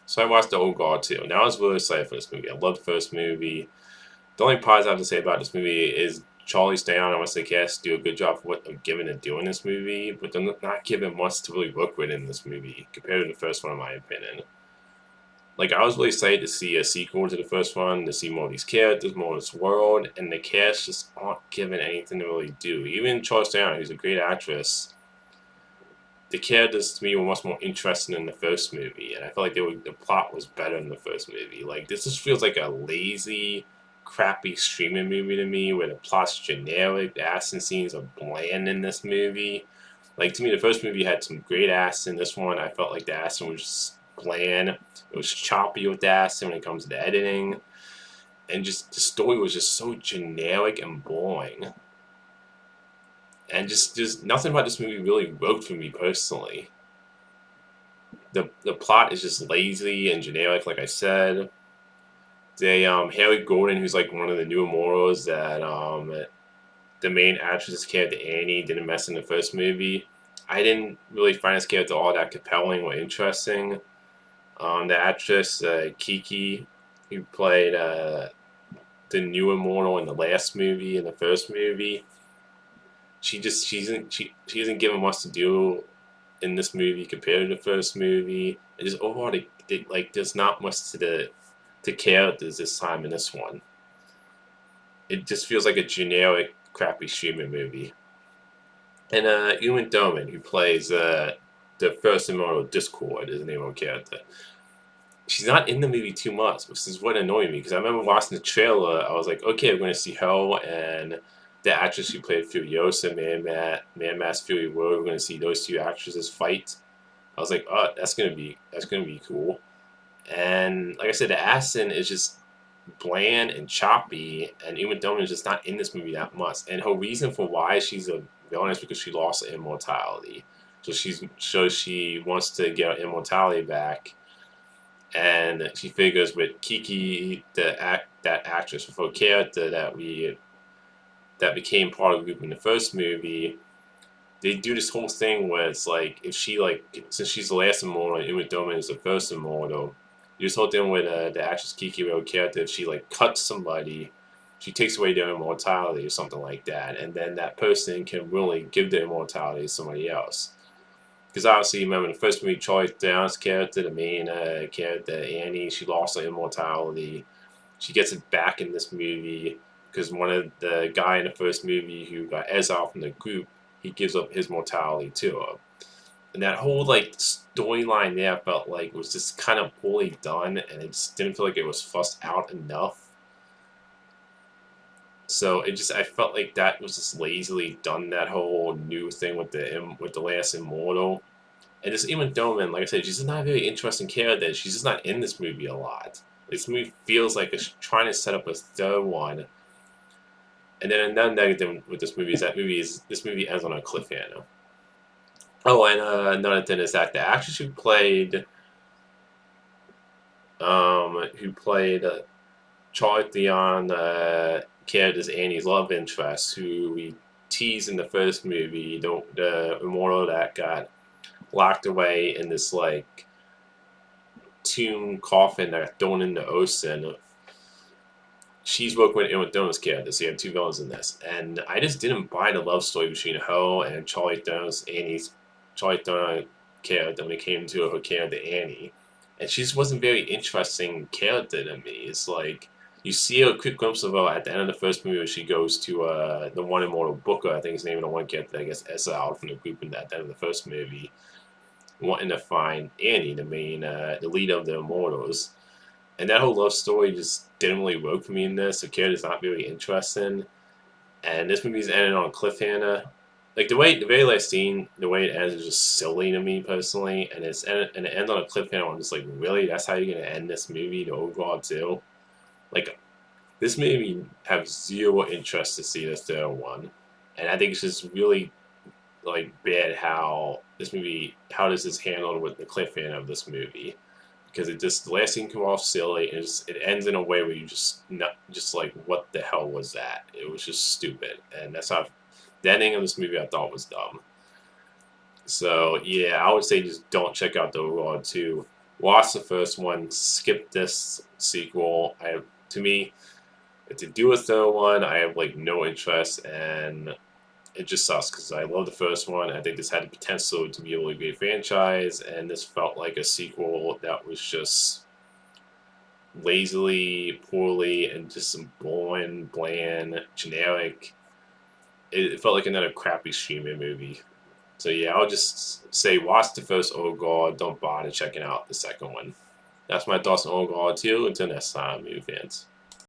So I watched the old God too, and I was really excited for this movie. I loved the first movie. The only positive I have to say about this movie is Charlie Theron and Wesley Cass do a good job for what they're given to do in this movie, but they're not given much to really work with in this movie compared to the first one, in my opinion. Like, I was really excited to see a sequel to the first one, to see more of these characters, more of this world, and the cast just aren't given anything to really do. Even Charlie Theron, who's a great actress, the characters to me were much more interesting in the first movie, and I felt like the plot was better in the first movie. Like, this just feels like a lazy, crappy streaming movie to me, where the plot's generic, the action scenes are bland in this movie. Like, to me, the first movie had some great action. This one, I felt like the action was just bland. It was choppy with the action when it comes to editing, and just the story was just so generic and boring. And just nothing about this movie really worked for me personally. The plot is just lazy and generic, like I said. They Haley Gordon, who's like one of the new Immortals that the main actress character Annie didn't mess in the first movie. I didn't really find this character all that compelling or interesting. The actress Kiki, who played the new Immortal in the last movie, in the first movie, she isn't given much to do in this movie compared to the first movie. And just overall, like there's not much to the characters this time in this one. It just feels like a generic, crappy streaming movie. And Uma Thurman, who plays the first Immortal Discord, is the name of the character. She's not in the movie too much, which is what annoyed me because I remember watching the trailer. I was like, okay, we're going to see her and the actress who played Furiosa, Man Max Fury Road. We're going to see those two actresses fight. I was like, oh, that's gonna be cool. And like I said, the accent is just bland and choppy, and Uma Thurman is just not in this movie that much. And her reason for why she's a villain is because she lost her immortality. So she wants to get her immortality back, and she figures with Kiki, that actress, with her character that became part of the group in the first movie, they do this whole thing where it's like if she like since she's the last immortal and Uma Thurman is the first immortal, you just whole thing with the actress Kiki Real character, if she like cuts somebody, she takes away their immortality or something like that, and then that person can really give their immortality to somebody else. Because obviously, remember in the first movie, Troy Down's character, the main character Annie, she lost her immortality. She gets it back in this movie because one of the guy in the first movie who got exiled from the group, he gives up his mortality to her. And that whole like storyline there felt like was just kind of poorly done, and it just didn't feel like it was fussed out enough. So I felt like that was just lazily done. That whole new thing with the last immortal, and just even Doman, like I said, she's just not a very interesting character. She's just not in this movie a lot. This movie feels like it's trying to set up a third one. And then another negative with this movie ends on a cliffhanger. Oh, and another thing is that the actress who played Charlie Theron character's Annie's love interest, who we teased in the first movie, the immortal that got locked away in this like tomb coffin that got thrown in the ocean. She's working with Uma Thurman's character, so you have two villains in this. And I just didn't buy the love story between her and Charlie Thurman character when it came to her character Annie. And she just wasn't a very interesting character to me. It's like you see a quick glimpse of her at the end of the first movie where she goes to the one immortal Booker, I think his name of the one character, I guess exiled from the group at the end of the first movie, wanting to find Annie, the leader of the Immortals. And that whole love story just didn't really work for me in this. The character's not very interesting. And this movie's ended on a cliffhanger. Like the very last scene, the way it ends is just silly to me personally. And it ends on a cliffhanger. I'm just like, really? That's how you're gonna end this movie, the overall too? Like this made me have zero interest to see the third one. And I think it's just really like bad how this is handled with the cliffhanger of this movie, because it just the last scene come off silly, and it ends in a way where you just like, what the hell was that? It was just stupid, and that's how the ending of this movie I thought was dumb. So yeah, I would say just don't check out the Raw 2. watch the first one, skip this sequel. To me, to do a third one, I have like no interest, and it just sucks because I love the first one. I think this had the potential to be a really great franchise, and this felt like a sequel that was just lazily, poorly, and just some boring, bland, generic. It felt like another crappy streaming movie. So yeah, I'll just say watch the first Old Guard. Don't bother checking out the second one. That's my thoughts on Old Guard 2. Until next time, movie fans.